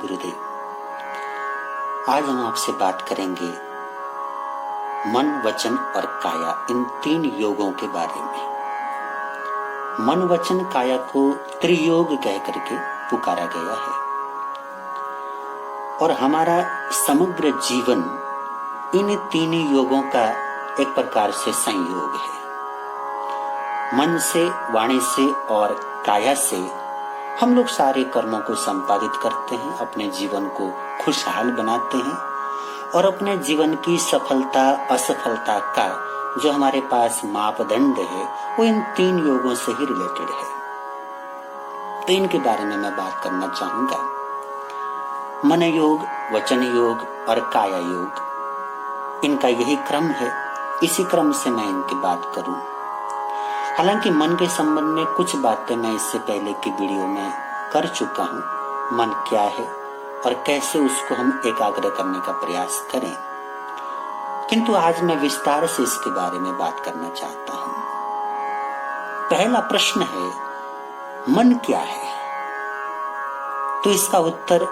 गुरुदेव। आज हम आपसे बात करेंगे मन, वचन और काया, इन 3 योगों के बारे में। मन, वचन, काया को त्रियोग कह करके पुकारा गया है और हमारा समग्र जीवन इन 3 योगों का एक प्रकार से संयोग है। मन से, वाणी से और काया से हम लोग सारे कर्मों को संपादित करते हैं, अपने जीवन को खुशहाल बनाते हैं और अपने जीवन की सफलता असफलता का जो हमारे पास मापदंड है वो इन 3 योगों से ही रिलेटेड है। तो इनके बारे में मैं बात करना चाहूंगा। मन योग, वचन योग और काया योग, इनका यही क्रम है। इसी क्रम से मैं इनकी बात करूं। हालांकि मन के संबंध में कुछ बातें मैं इससे पहले की वीडियो में कर चुका हूं। मन क्या है और कैसे उसको हम एकाग्र करने का प्रयास करें, किंतु आज मैं विस्तार से इसके बारे में बात करना चाहता हूं। पहला प्रश्न है, मन क्या है? तो इसका उत्तर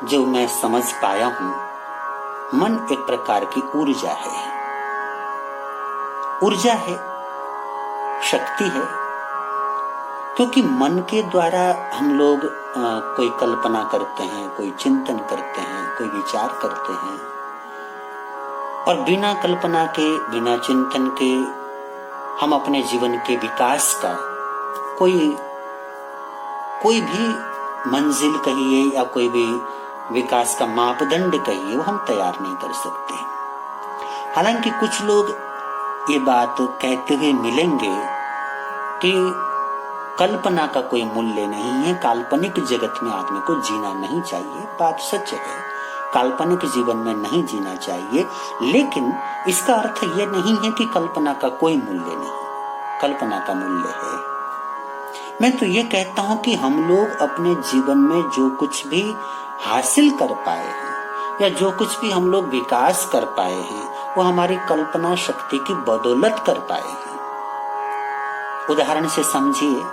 जो मैं समझ पाया हूं, मन एक प्रकार की ऊर्जा है। ऊर्जा है, शक्ति है, क्योंकि मन के द्वारा हम लोग कोई कल्पना करते हैं, कोई चिंतन करते हैं, कोई विचार करते हैं और बिना कल्पना के, बिना चिंतन के हम अपने जीवन के विकास का कोई भी मंजिल कहिए या कोई भी विकास का मापदंड कहिए, वो हम तैयार नहीं कर सकते। हालांकि कुछ लोग ये बात कहते हुए मिलेंगे कि कल्पना का कोई मूल्य नहीं है, काल्पनिक जगत में आदमी को जीना नहीं चाहिए। बात सच है, काल्पनिक जीवन में नहीं जीना चाहिए, लेकिन इसका अर्थ ये नहीं है कि कल्पना का कोई मूल्य नहीं। कल्पना का मूल्य है। मैं तो ये कहता हूं कि हम लोग अपने जीवन में जो कुछ भी हासिल कर पाए हैं या जो कुछ भी हम लोग विकास कर पाए हैं, वो हमारी कल्पना शक्ति की बदौलत कर पाए हैं। उदाहरण से समझिए,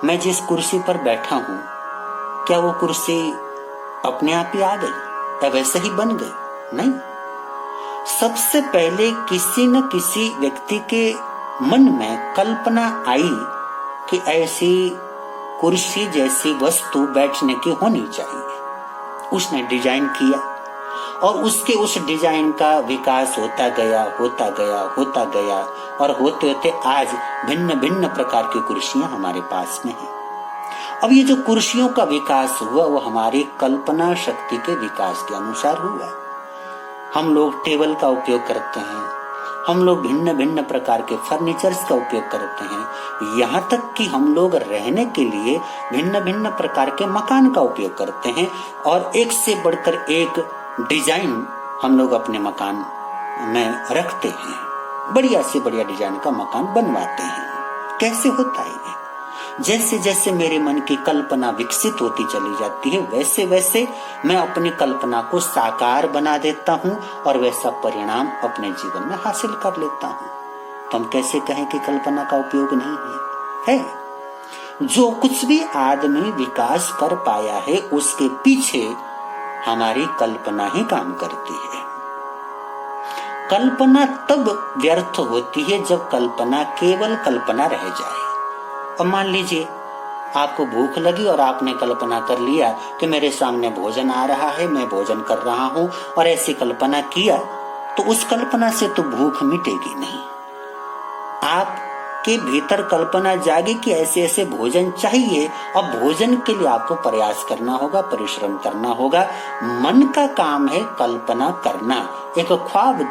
मैं जिस कुर्सी पर बैठा हूं, क्या वो कुर्सी अपने आप ही आ गई या वैसे ही बन गई? नहीं। सबसे पहले किसी न किसी व्यक्ति के मन में कल्पना आई कि ऐसी कुर्सी जैसी वस्तु बैठने की होनी चाहिए। उसने डिजाइन किया और उसके उस डिजाइन का विकास होता गया और होते होते आज भिन्न भिन्न प्रकार की कुर्सियां हमारे पास में हैं। अब ये जो कुर्सियों का विकास हुआ वो हमारी कल्पना शक्ति के विकास के अनुसार हुआ। हम लोग टेबल का उपयोग करते हैं, हम लोग भिन्न भिन्न प्रकार के फर्नीचर्स का उपयोग करते हैं, यहाँ तक कि हम लोग रहने के लिए भिन्न भिन्न प्रकार के मकान का उपयोग करते हैं और एक से बढ़कर एक डिजाइन हम लोग अपने मकान में रखते हैं। बढ़िया से बढ़िया डिजाइन का मकान बनवाते हैं। कैसे होता है? जैसे जैसे मेरे मन की कल्पना विकसित होती चली जाती है, वैसे वैसे मैं अपनी कल्पना को साकार बना देता हूँ और वैसा परिणाम अपने जीवन में हासिल कर लेता हूँ। तो हम कैसे कहें कि कल्पना का उपयोग नहीं है? जो कुछ भी आदमी विकास कर पाया है, उसके पीछे हमारी कल्पना ही काम करती है। कल्पना तब व्यर्थ होती है जब कल्पना केवल कल्पना रह जाए। अब मान लीजिए आपको भूख लगी और आपने कल्पना कर लिया कि मेरे सामने भोजन आ रहा है, मैं भोजन कर रहा हूं और ऐसी कल्पना किया, तो उस कल्पना से तो भूख मिटेगी नहीं। आपके भीतर कल्पना जागे कि ऐसे ऐसे भोजन चाहिए। अब भोजन के लिए आपको प्रयास करना होगा, परिश्रम करना होगा। मन का काम है कल्पना करना, एक ख्वाब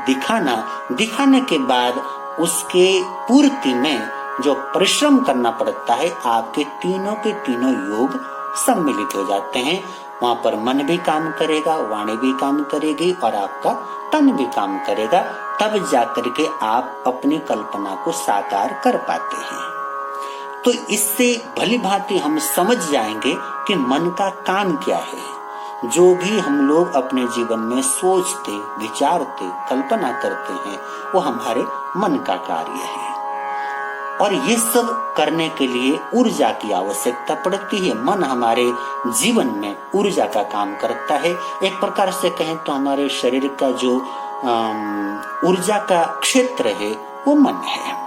दिखाने के बाद उसके पूर्ति में जो परिश्रम करना पड़ता है, आपके तीनों के तीनों योग सम्मिलित हो जाते हैं। वहां पर मन भी काम करेगा, वाणी भी काम करेगी और आपका तन भी काम करेगा। तब जाकर के आप अपनी कल्पना को साकार कर पाते हैं। तो इससे भली भांति हम समझ जाएंगे कि मन का काम क्या है। जो भी हम लोग अपने जीवन में सोचते, विचारते, कल्पना करते हैं, वो हमारे मन का कार्य है। और ये सब करने के लिए ऊर्जा की आवश्यकता पड़ती है। मन हमारे जीवन में ऊर्जा का काम करता है। एक प्रकार से कहें तो हमारे शरीर का जो ऊर्जा का क्षेत्र है वो मन है।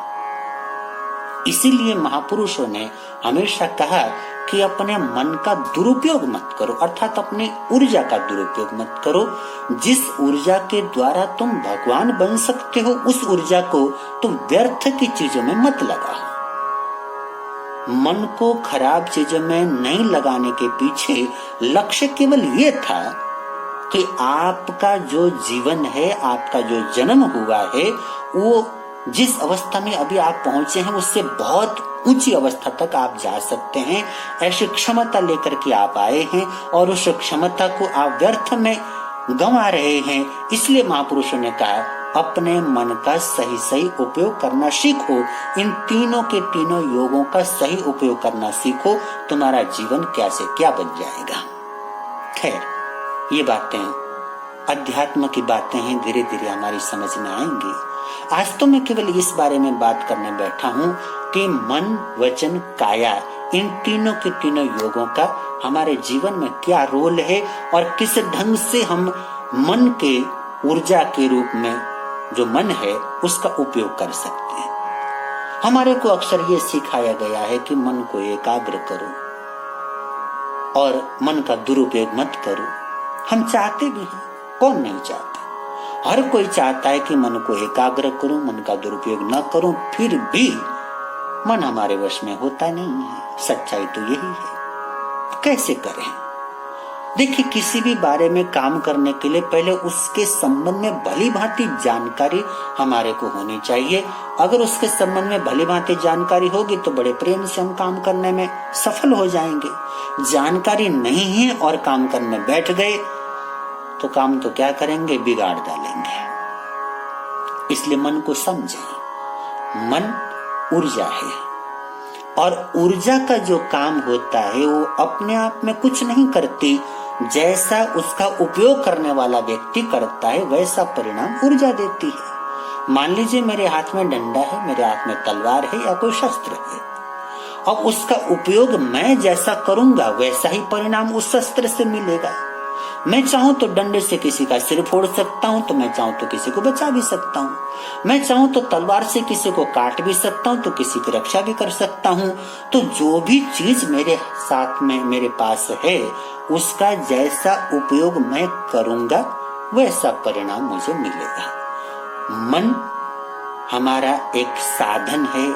इसीलिए महापुरुषों ने हमेशा कहा कि अपने मन का दुरुपयोग मत करो, अर्थात अपनी ऊर्जा का दुरुपयोग मत करो। जिस ऊर्जा के द्वारा तुम भगवान बन सकते हो, उस ऊर्जा को तुम व्यर्थ की चीजों में मत लगाओ। मन को खराब चीजों में नहीं लगाने के पीछे लक्ष्य केवल ये था कि आपका जो जीवन है, आपका जो जन्म हुआ है, वो जिस अवस्था में अभी आप पहुंचे हैं उससे बहुत ऊंची अवस्था तक आप जा सकते हैं। ऐसी क्षमता लेकर के आप आए हैं और उस क्षमता को आप व्यर्थ में गंवा रहे हैं। इसलिए महापुरुषों ने कहा अपने मन का सही सही उपयोग करना सीखो। इन तीनों के तीनों योगों का सही उपयोग करना सीखो, तुम्हारा जीवन क्या से क्या बन जाएगा। खैर, ये बातें अध्यात्म की बातें हैं, धीरे धीरे हमारी समझ में आएंगी। आज तो मैं केवल इस बारे में बात करने बैठा हूँ कि मन, वचन, काया, इन तीनों के तीनों योगों का हमारे जीवन में क्या रोल है और किस ढंग से हम मन के ऊर्जा के रूप में जो मन है उसका उपयोग कर सकते हैं। हमारे को अक्सर ये सिखाया गया है कि मन को एकाग्र करो और मन का दुरुपयोग मत करो। हम चाहते भी हैं, कौन नहीं चाहता। हर कोई चाहता है कि मन को एकाग्र करूं, मन का दुरुपयोग न करूं, फिर भी मन हमारे वश में होता नहीं है। सच्चाई तो यही है। कैसे करें? देखिए, किसी भी बारे में काम करने के लिए पहले उसके संबंध में भली भांति जानकारी हमारे को होनी चाहिए। अगर उसके संबंध में भली भांति जानकारी होगी तो बड़े प्रेम से हम काम करने में सफल हो जाएंगे। जानकारी नहीं है और काम करने बैठ गए तो काम तो क्या करेंगे, बिगाड़ डालेंगे। इसलिए मन को समझें। मन ऊर्जा है और ऊर्जा का जो काम होता है वो अपने आप में कुछ नहीं करती। जैसा उसका उपयोग करने वाला व्यक्ति करता है वैसा परिणाम ऊर्जा देती है। मान लीजिए मेरे हाथ में डंडा है, मेरे हाथ में तलवार है या कोई शस्त्र है। अब उसका उपयोग मैं जैसा करूंगा वैसा ही परिणाम उस शस्त्र से मिलेगा। मैं चाहूं तो डंडे से किसी का सिर फोड़ सकता हूं, तो मैं चाहूं तो किसी को बचा भी सकता हूं। मैं चाहूं तो तलवार से किसी को काट भी सकता हूं, तो किसी की रक्षा भी कर सकता हूं। तो जो भी चीज मेरे साथ में मेरे पास है उसका जैसा उपयोग मैं करूंगा वैसा परिणाम मुझे मिलेगा। मन हमारा एक साधन है,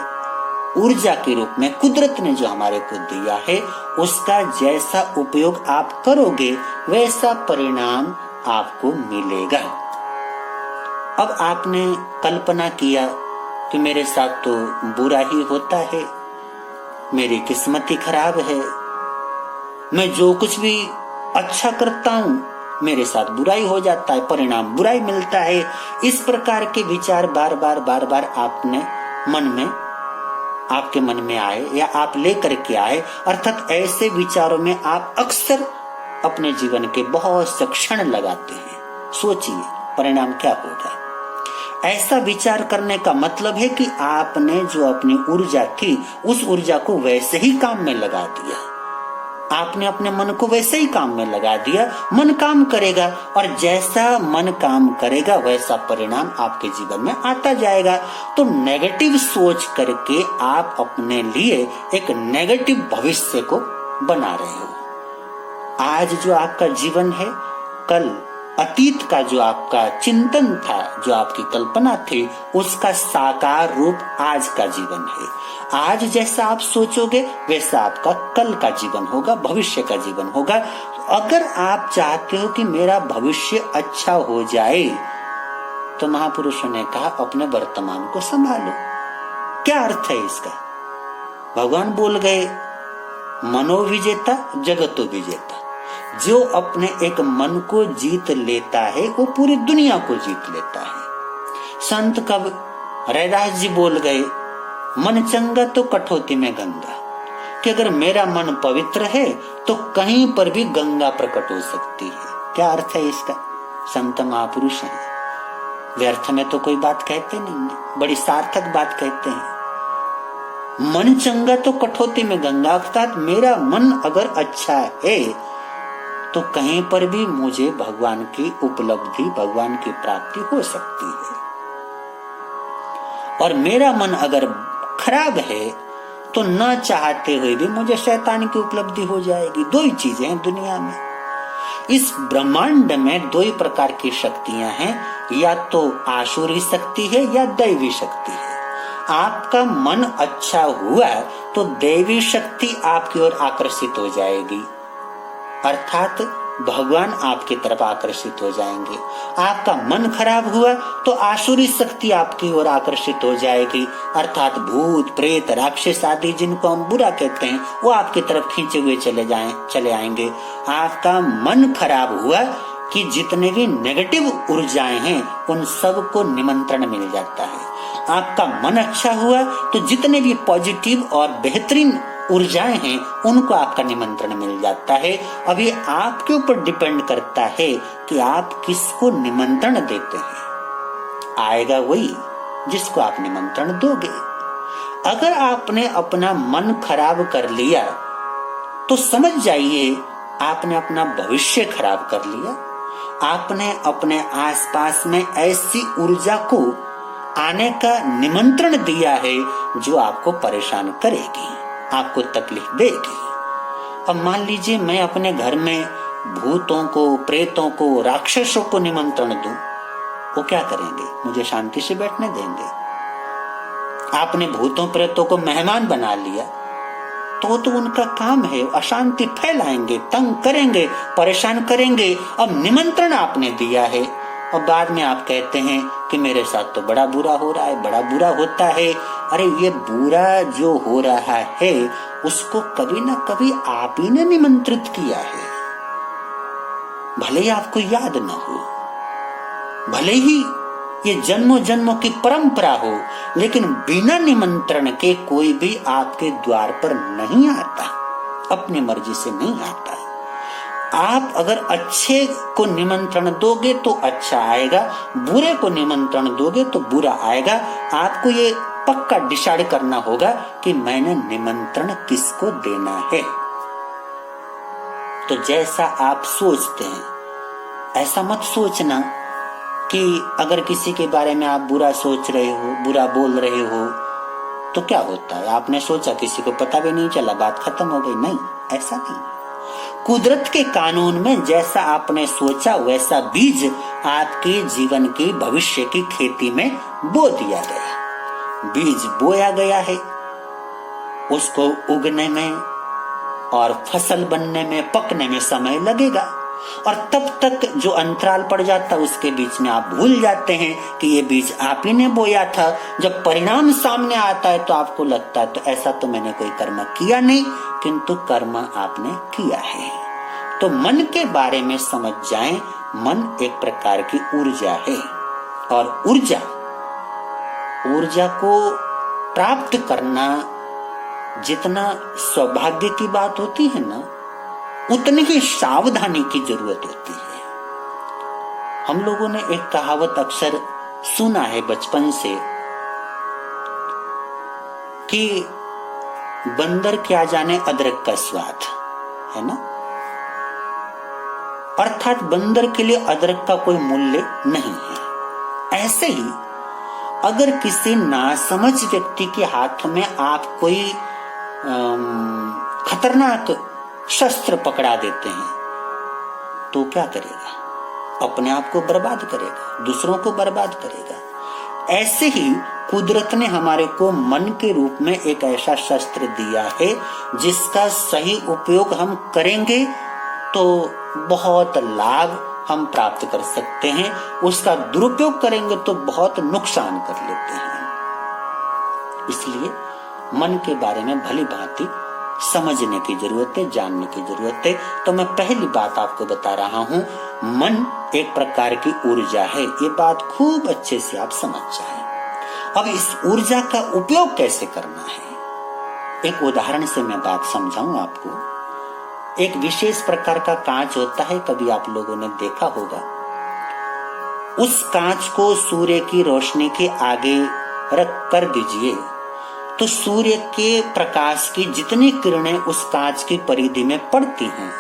ऊर्जा के रूप में कुदरत ने जो हमारे को दिया है उसका जैसा उपयोग आप करोगे वैसा परिणाम आपको मिलेगा। अब आपने कल्पना किया कि मेरे साथ तो बुरा ही होता है, मेरी किस्मत ही खराब है, मैं जो कुछ भी अच्छा करता हूं मेरे साथ बुराई हो जाता है, परिणाम बुराई मिलता है। इस प्रकार के विचार बार बार आपने आपके मन में आए या आप लेकर के आए, अर्थात ऐसे विचारों में आप अक्सर अपने जीवन के बहुत से क्षण लगाते हैं। सोचिए परिणाम क्या होगा। ऐसा विचार करने का मतलब है कि आपने जो अपनी ऊर्जा थी उस ऊर्जा को वैसे ही काम में लगा दिया। आपने अपने मन को वैसे ही काम में लगा दिया। मन काम करेगा और जैसा मन काम करेगा वैसा परिणाम आपके जीवन में आता जाएगा। तो नेगेटिव सोच करके आप अपने लिए एक नेगेटिव भविष्य को बना रहे हो। आज जो आपका जीवन है, कल अतीत का जो आपका चिंतन था, जो आपकी कल्पना थी, उसका साकार रूप आज का जीवन है। आज जैसा आप सोचोगे वैसा आपका कल का जीवन होगा, भविष्य का जीवन होगा। अगर आप चाहते हो कि मेरा भविष्य अच्छा हो जाए तो महापुरुषों ने कहा अपने वर्तमान को संभालो। क्या अर्थ है इसका? भगवान बोल गए मनोविजेता जगतो विजेता। जो अपने एक मन को जीत लेता है वो पूरी दुनिया को जीत लेता है। संत कवि रैदास जी बोल गए मन चंगा तो कठौती में गंगा, कि अगर मेरा मन पवित्र है तो कहीं पर भी गंगा प्रकट हो सकती है। क्या अर्थ है इसका? संत महापुरुष हैं, व्यर्थ में तो कोई बात कहते नहीं, बड़ी सार्थक बात कहते हैं। मन चंगा तो कठौती में गंगा। अर्थात मेरा मन अगर अच्छा है तो कहीं पर भी मुझे भगवान की उपलब्धि, भगवान की प्राप्ति हो सकती है। और मेरा मन अगर खराब है तो न चाहते हुए भी मुझे शैतान की उपलब्धि हो जाएगी। दो ही चीजें हैं दुनिया में। इस ब्रह्मांड में दो ही प्रकार की शक्तियां हैं, या तो आसुरी शक्ति है या दैवी शक्ति है। आपका मन अच्छा हुआ तो दैवी शक्ति आपकी ओर आकर्षित हो जाएगी, अर्थात भगवान आपकी तरफ आकर्षित हो जाएंगे। आपका मन खराब हुआ तो आसुरी शक्ति आपकी ओर आकर्षित हो जाएगी, अर्थात भूत प्रेत राक्षस आदि जिनको हम बुरा कहते हैं वो आपकी तरफ खींचे हुए चले आएंगे। आपका मन खराब हुआ कि जितने भी नेगेटिव ऊर्जाएं हैं उन सब को निमंत्रण मिल जाता है। आपका मन अच्छा हुआ तो जितने भी पॉजिटिव और बेहतरीन ऊर्जाएं हैं उनको आपका निमंत्रण मिल जाता है। अभी आपके ऊपर डिपेंड करता है कि आप किसको निमंत्रण देते हैं। आएगा वही जिसको आप निमंत्रण दोगे। अगर आपने अपना मन खराब कर लिया तो समझ जाइए आपने अपना भविष्य खराब कर लिया। आपने अपने आसपास में ऐसी ऊर्जा को आने का निमंत्रण दिया है जो आपको परेशान करेगी, आपको तकलीफ देगी। अब मान लीजिए मैं अपने घर में भूतों को, प्रेतों को, राक्षसों को निमंत्रण दूं, वो क्या करेंगे? मुझे शांति से बैठने देंगे? आपने भूतों प्रेतों को मेहमान बना लिया तो उनका काम है, अशांति फैलाएंगे, तंग करेंगे, परेशान करेंगे। अब निमंत्रण आपने दिया है और बाद में आप कहते हैं कि मेरे साथ तो बड़ा बुरा हो रहा है, बड़ा बुरा होता है। अरे ये बुरा जो हो रहा है उसको कभी ना कभी आप ही ने निमंत्रित किया है। भले ही आपको याद ना हो, भले ही ये जन्मों जन्मों की परंपरा हो, लेकिन बिना निमंत्रण के कोई भी आपके द्वार पर नहीं आता, अपनी मर्जी से नहीं आता। आप अगर अच्छे को निमंत्रण दोगे तो अच्छा आएगा, बुरे को निमंत्रण दोगे तो बुरा आएगा। आपको ये पक्का डिसाइड करना होगा कि मैंने निमंत्रण किसको देना है। तो जैसा आप सोचते हैं ऐसा मत सोचना कि अगर किसी के बारे में आप बुरा सोच रहे हो, बुरा बोल रहे हो तो क्या होता है, आपने सोचा किसी को पता भी नहीं चला, बात खत्म हो गई। नहीं, ऐसा नहीं। कुदरत के कानून में जैसा आपने सोचा वैसा बीज आपके जीवन की भविष्य की खेती में बो दिया गया। बीज बोया गया है, उसको उगने में और फसल बनने में, पकने में समय लगेगा। और तब तक जो अंतराल पड़ जाता है उसके बीच में आप भूल जाते हैं कि ये बीज आप ही ने बोया था। जब परिणाम सामने आता है तो आपको लगता है तो ऐसा तो मैंने कोई कर्म किया नहीं, किंतु कर्म आपने किया है। तो मन के बारे में समझ जाएं, मन एक प्रकार की ऊर्जा है और ऊर्जा को प्राप्त करना जितना सौभाग्य की बात होती है ना, उतनी ही सावधानी की जरूरत होती है। हम लोगों ने एक कहावत अक्सर सुना है बचपन से कि बंदर क्या जाने अदरक का स्वाद, है ना। अर्थात बंदर के लिए अदरक का कोई मूल्य नहीं है। ऐसे ही अगर किसी नासमझ व्यक्ति के हाथ में आप कोई खतरनाक शस्त्र पकड़ा देते हैं तो क्या करेगा? अपने आप को बर्बाद करेगा, दूसरों को बर्बाद करेगा। ऐसे ही कुदरत ने हमारे को मन के रूप में एक ऐसा शस्त्र दिया है जिसका सही उपयोग हम करेंगे तो बहुत लाभ हम प्राप्त कर सकते हैं, उसका दुरुपयोग करेंगे तो बहुत नुकसान कर लेते हैं। इसलिए मन के बारे में भली भांति समझने की जरूरत है, जानने की जरूरत है। तो मैं पहली बात आपको बता रहा हूं, मन एक प्रकार की ऊर्जा है। ये बात खूब अच्छे से आप समझ जाएं। अब इस ऊर्जा का उपयोग कैसे करना है, एक उदाहरण से मैं बात समझाऊं आपको। एक विशेष प्रकार का कांच होता है, कभी आप लोगों ने देखा होगा। उस कांच को सूर्य की रोशनी के आगे रख कर दीजिए, तो सूर्य के प्रकाश की जितनी किरणें उस कांच की परिधि में पड़ती हैं,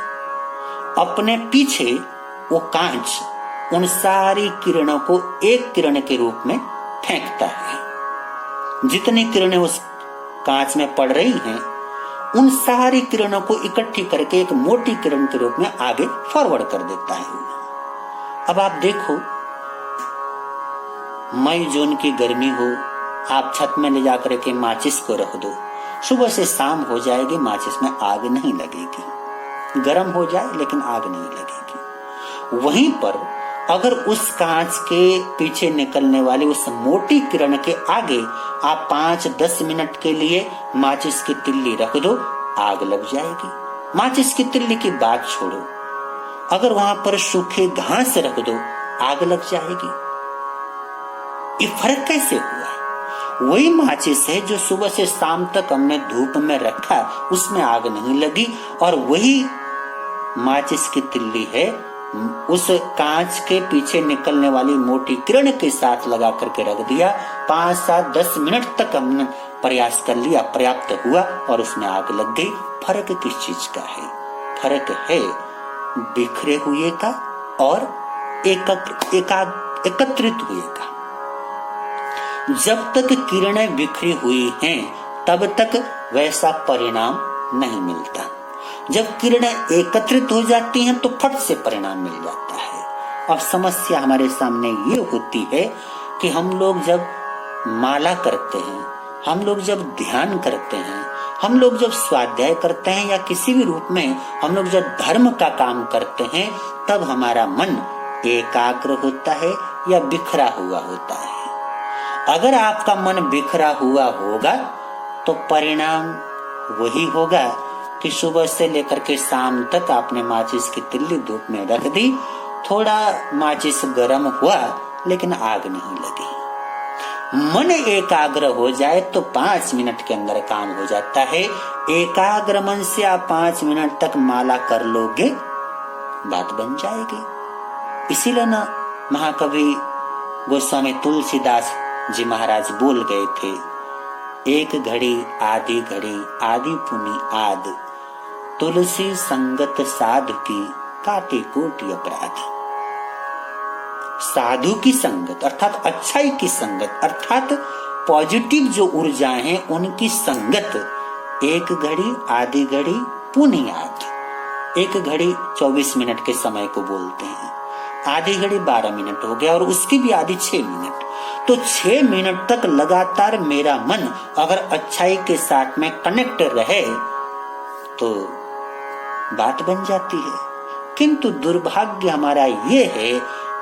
अपने पीछे वो कांच उन सारी किरणों को एक किरण के रूप में फेंकता है। जितनी किरणें उस कांच में पड़ रही हैं, उन सारी किरणों को इकट्ठी करके एक मोटी किरण के रूप में आगे फॉरवर्ड कर देता है। अब आप देखो, मई जून की गर्मी हो, आप छत में ले जाकर के माचिस को रख दो, सुबह से शाम हो जाएगी, माचिस में आग नहीं लगेगी। गर्म हो जाए लेकिन आग नहीं लगेगी। वहीं पर अगर उस कांच के पीछे निकलने वाली उस मोटी किरण के आगे आप 5-10 मिनट के लिए माचिस की तिल्ली रख दो, आग लग जाएगी। माचिस की तिल्ली की बात छोड़ो, अगर वहां पर सूखे घास रख दो, आग लग जाएगी। ये फर्क कैसे हुआ? वही माचिस है जो सुबह से शाम तक हमने धूप में रखा, उसमें आग नहीं लगी, और वही माचिस की तिल्ली है उस कांच के पीछे निकलने वाली मोटी किरण के साथ लगा करके रख दिया, 5-7-10 मिनट तक हमने प्रयास कर लिया, पर्याप्त हुआ और उसमें आग लग गई। फर्क किस चीज का है? फर्क है बिखरे हुए का और एकत्रित हुए का। जब तक किरणें बिखरी हुई हैं, तब तक वैसा परिणाम नहीं मिलता। जब किरणें एकत्रित हो जाती हैं तो फट से परिणाम मिल जाता है। अब समस्या हमारे सामने ये होती है कि हम लोग जब माला करते हैं, हम लोग जब ध्यान करते हैं, हम लोग जब स्वाध्याय करते हैं, या किसी भी रूप में हम लोग जब धर्म का काम करते हैं, तब हमारा मन एकाग्र होता है या बिखरा हुआ होता है। अगर आपका मन बिखरा हुआ होगा तो परिणाम वही होगा कि सुबह से लेकर के शाम तक आपने माचिस की तिल्ली धूप में रख दी, थोड़ा माचिस गर्म हुआ लेकिन आग नहीं लगी। मन एकाग्र हो जाए तो 5 मिनट के अंदर काम हो जाता है। एकाग्र मन से आप 5 मिनट तक माला कर लोगे, बात बन जाएगी। इसीलिए ना महाकवि गोस्वामी तुलसीदास जी महाराज बोल गए थे, एक घड़ी आधी घड़ी आदि पुनि आद, तुलसी संगत साधु की काटे कोटि अपराध। साधु की संगत अर्थात अच्छाई की संगत, अर्थात पॉजिटिव जो ऊर्जाएं हैं उनकी संगत एक घड़ी आधी घड़ी पुनि आद। एक घड़ी 24 मिनट के समय को बोलते हैं, आधी घड़ी 12 मिनट हो गया और उसकी भी आधी 6 मिनट। तो 6 मिनट तक लगातार मेरा मन अगर अच्छाई के साथ में कनेक्ट रहे तो बात बन जाती है। किंतु दुर्भाग्य हमारा ये है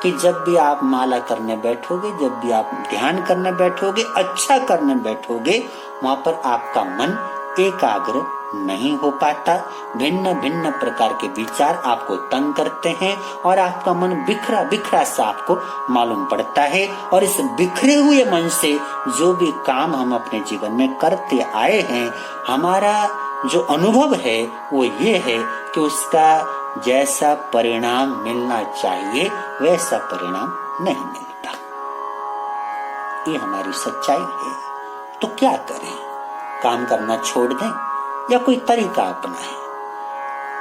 कि जब भी आप माला करने बैठोगे, जब भी आप ध्यान करने बैठोगे, अच्छा करने बैठोगे, वहां पर आपका मन एकाग्र नहीं हो पाता। भिन्न भिन्न प्रकार के विचार आपको तंग करते हैं और आपका मन बिखरा बिखरा सा आपको मालूम पड़ता है। और इस बिखरे हुए मन से जो भी काम हम अपने जीवन में करते आए हैं, हमारा जो अनुभव है वो ये है कि उसका जैसा परिणाम मिलना चाहिए वैसा परिणाम नहीं मिलता। ये हमारी सच्चाई है। तो क्या करें? काम करना छोड़ दें या कोई तरीका अपनाएं?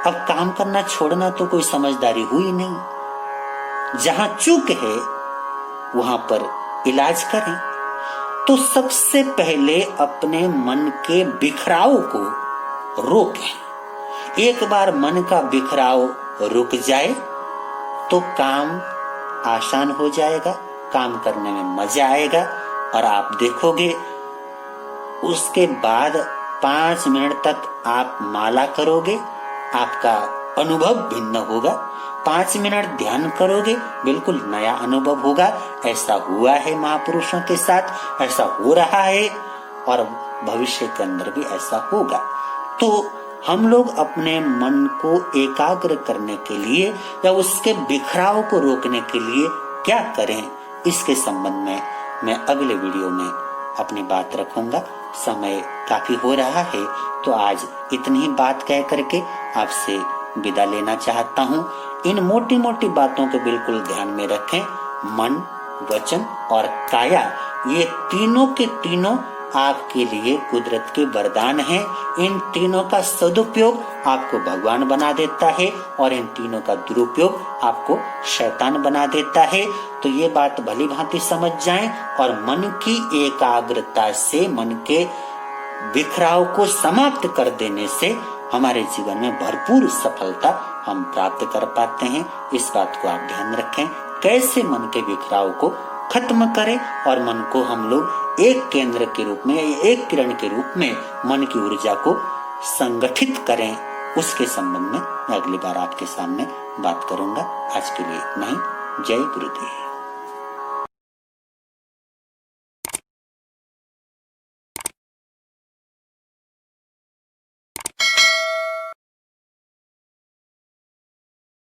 अब काम करना छोड़ना तो कोई समझदारी हुई नहीं। जहां चूक है वहां पर इलाज करें। तो सबसे पहले अपने मन के बिखराव को रोकें। एक बार मन का बिखराव रुक जाए तो काम आसान हो जाएगा, काम करने में मजा आएगा और आप देखोगे उसके बाद 5 मिनट तक आप माला करोगे, आपका अनुभव भिन्न होगा। 5 मिनट ध्यान करोगे, बिल्कुल नया अनुभव होगा। ऐसा हुआ है महापुरुषों के साथ, ऐसा हो रहा है और भविष्य के अंदर भी ऐसा होगा। तो हम लोग अपने मन को एकाग्र करने के लिए या उसके बिखराव को रोकने के लिए क्या करें, इसके संबंध में मैं अगले वीडियो में अपनी बात रखूंगा। समय काफी हो रहा है तो आज इतनी ही बात कह करके आपसे विदा लेना चाहता हूँ। इन मोटी मोटी बातों को बिल्कुल ध्यान में रखें। मन, वचन और काया, ये तीनों के तीनों आपके लिए कुदरत के वरदान हैं। इन तीनों का सदुपयोग आपको भगवान बना देता है और इन तीनों का दुरुपयोग आपको शैतान बना देता है। तो ये बात भली भांति समझ जाएं और मन की एकाग्रता से मन के बिखराव को समाप्त कर देने से हमारे जीवन में भरपूर सफलता हम प्राप्त कर पाते हैं। इस बात को आप ध्यान रखें, कैसे मन के बिखराव को खत्म करें और मन को हम लोग एक केंद्र के रूप में, एक किरण के रूप में मन की ऊर्जा को संगठित करें, उसके संबंध में मैं अगली बार आपके सामने बात करूंगा। आज के लिए इतना ही। जय गुरुदेव।